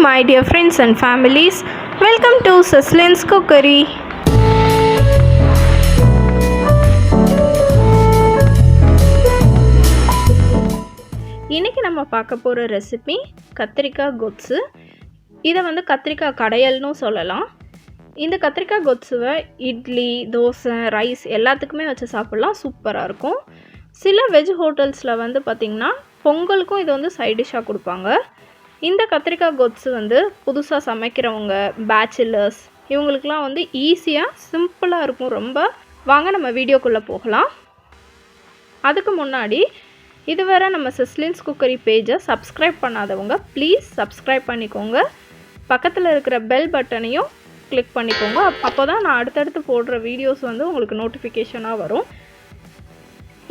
my dear friends and families. Welcome to Saslin's Cookery. இன்னைக்கு நம்ம பார்க்க போகிற ரெசிபி கத்திரிக்காய் gothsu. இதை கத்திரிக்காய் கடையல்னு சொல்லலாம். இந்த கத்திரிக்காய் gothsuவை இட்லி, தோசை, ரைஸ் எல்லாத்துக்குமே வச்சு சாப்பிட்லாம். சூப்பராக இருக்கும். சில வெஜ் ஹோட்டல்ஸில் பார்த்திங்கன்னா பொங்கலுக்கும் இது சைட் டிஷ்ஷாக கொடுப்பாங்க. இந்த கத்திரிக்காய் gothsu புதுசாக சமைக்கிறவங்க, பேச்சுலர்ஸ் இவங்களுக்கெலாம் ஈஸியாக சிம்பிளாக இருக்கும் ரொம்ப. வாங்க நம்ம வீடியோக்குள்ளே போகலாம். அதுக்கு முன்னாடி இதுவரை நம்ம சஸ்லின்ஸ் குக்கரி பேஜை சப்ஸ்கிரைப் பண்ணாதவங்க ப்ளீஸ் சப்ஸ்கிரைப் பண்ணிக்கோங்க. பக்கத்தில் இருக்கிற பெல் பட்டனையும் கிளிக் பண்ணிக்கோங்க. அப்போ தான் நான் அடுத்தடுத்து போடுற வீடியோஸ் உங்களுக்கு நோட்டிஃபிகேஷனாக வரும்.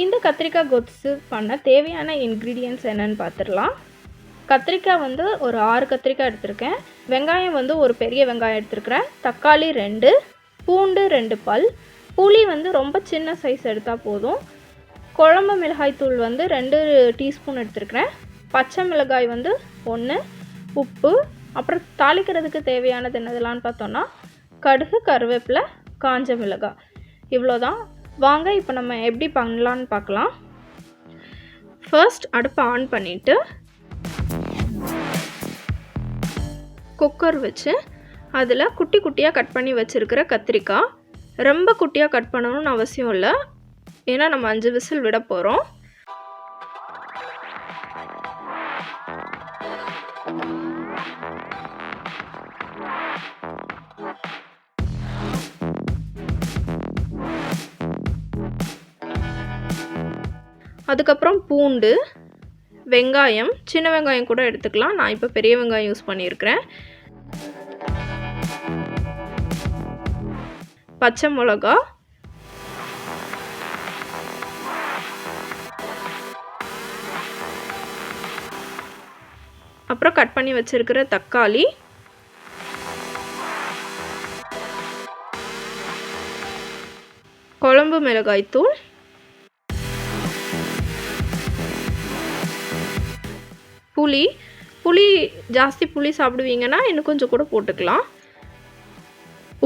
இந்த கத்திரிக்காய் gothsu பண்ண தேவையான இன்க்ரீடியன்ட்ஸ் என்னென்னு பார்த்துடலாம். கத்திரிக்காய் ஒரு 6 கத்திரிக்காய் எடுத்திருக்கேன். வெங்காயம் ஒரு பெரிய வெங்காயம் எடுத்துருக்கிறேன். தக்காளி 2, பூண்டு 2 பல், புளி ரொம்ப சின்ன சைஸ் எடுத்தால் போதும். குழம்பு மிளகாய் தூள் 2 டீஸ்பூன் எடுத்துருக்கிறேன். பச்சை மிளகாய் 1, உப்பு, அப்புறம் தாளிக்கிறதுக்கு தேவையானது என்னதெல்லாம்னு பார்த்தோன்னா கடுகு, கருவேப்பிலை, காஞ்ச மிளகாய், இவ்வளோதான். வாங்க இப்போ நம்ம எப்படி பண்ணலான்னு பார்க்கலாம். ஃபர்ஸ்ட் அடுப்பை ஆன் பண்ணிவிட்டு குக்கர் வச்சு அதில் குட்டி குட்டியாக கட் பண்ணி வச்சுருக்கிற கத்திரிக்காய், ரொம்ப குட்டியாக கட் பண்ணணும்னு அவசியம் இல்லை, ஏன்னா நம்ம 5 விசில் விட போகிறோம். அதுக்கப்புறம் பூண்டு, வெங்காயம், சின்ன வெங்காயம் கூட எடுத்துக்கலாம். நான் இப்போ பெரிய வெங்காயம் யூஸ் பண்ணியிருக்கிறேன். பச்சை மிளகா, அப்புறம் கட் பண்ணி வச்சிருக்கிற தக்காளி, குழம்பு மிளகாய் தூள், புளி ஜாஸ்தி புளி சாப்பிடுவீங்கன்னா இன்னும் கொஞ்சம் கூட போட்டுக்கலாம்.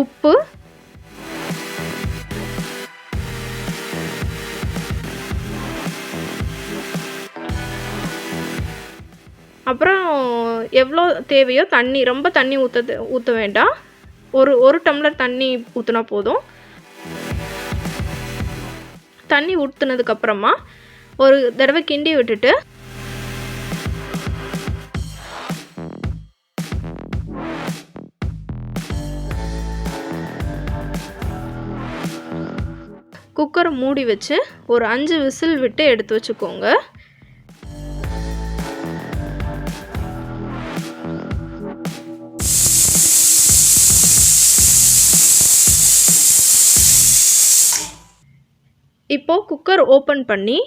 உப்பு, அப்புறம் எவ்வளோ தேவையோ தண்ணி, ரொம்ப தண்ணி ஊற்ற வேண்டாம். ஒரு டம்ளர் தண்ணி ஊற்றினா போதும். தண்ணி ஊற்றுனதுக்கப்புறமா ஒரு தடவை கிண்டி விட்டுட்டு குக்கரை மூடி வச்சு ஒரு 5 விசில் விட்டு எடுத்து வச்சுக்கோங்க. இப்போ குக்கர் ஓப்பன் பண்ணி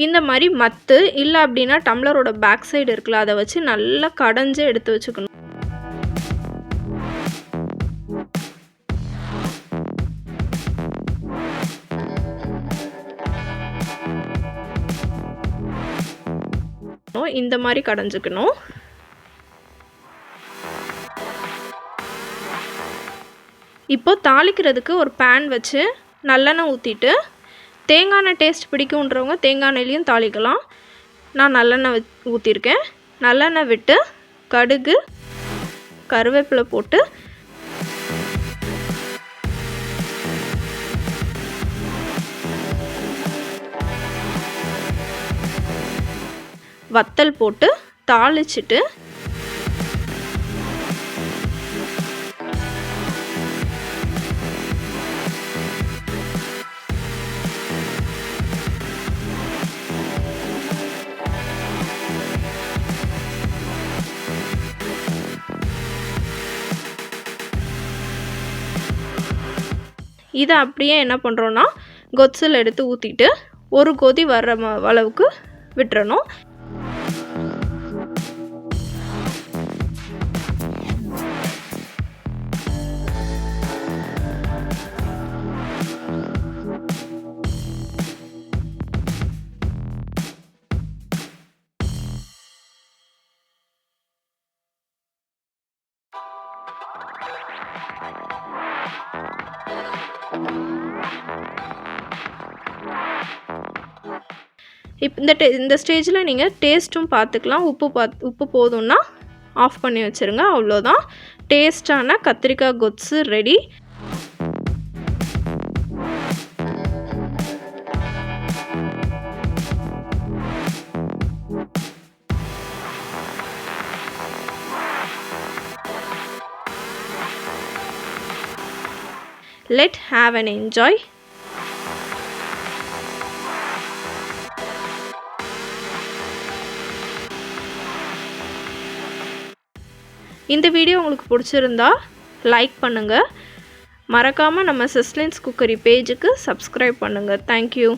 இந்த மாதிரி மத்து இல்லை அப்படின்னா டம்ளரோட பேக் சைடு இருக்குல்ல, அதை வச்சு நல்லா கடைஞ்சு எடுத்து வச்சுக்கணும். இந்த மாதிரி கடைஞ்சுக்கணும். இப்போ தாளிக்கிறதுக்கு ஒரு பேன் வச்சு நல்லெண்ணெய் ஊற்றிட்டு, தேங்காய் எண்ணெய் டேஸ்ட் பிடிக்குன்றவங்க தேங்காய் எண்ணெயிலையும் தாளிக்கலாம். நான் நல்லெண்ணெய் ஊற்றிருக்கேன். நல்லெண்ணெய் விட்டு கடுகு, கருவேப்பிலை போட்டு வத்தல் போட்டு தாளிச்சிட்டு இதை அப்படியே என்ன பண்ணுறோன்னா gothsuல எடுத்து ஊற்றிட்டு ஒரு கொதி வர்ற அளவுக்கு விட்டுறணும். இந்த ஸ்டேஜில் நீங்கள் டேஸ்ட்டும் பார்த்துக்கலாம். உப்பு போதும்னா ஆஃப் பண்ணி வச்சுருங்க. அவ்வளோதான், டேஸ்டான கத்திரிக்காய் கொத்ஸு ready. Let's have an enjoy. இந்த வீடியோ உங்களுக்கு பிடிச்சிருந்தா லைக் பண்ணுங்கள். மறக்காமல் நம்ம சிஸ்லின்ஸ் குக்கரி பேஜுக்கு சப்ஸ்கிரைப் பண்ணுங்கள். தேங்க்யூ.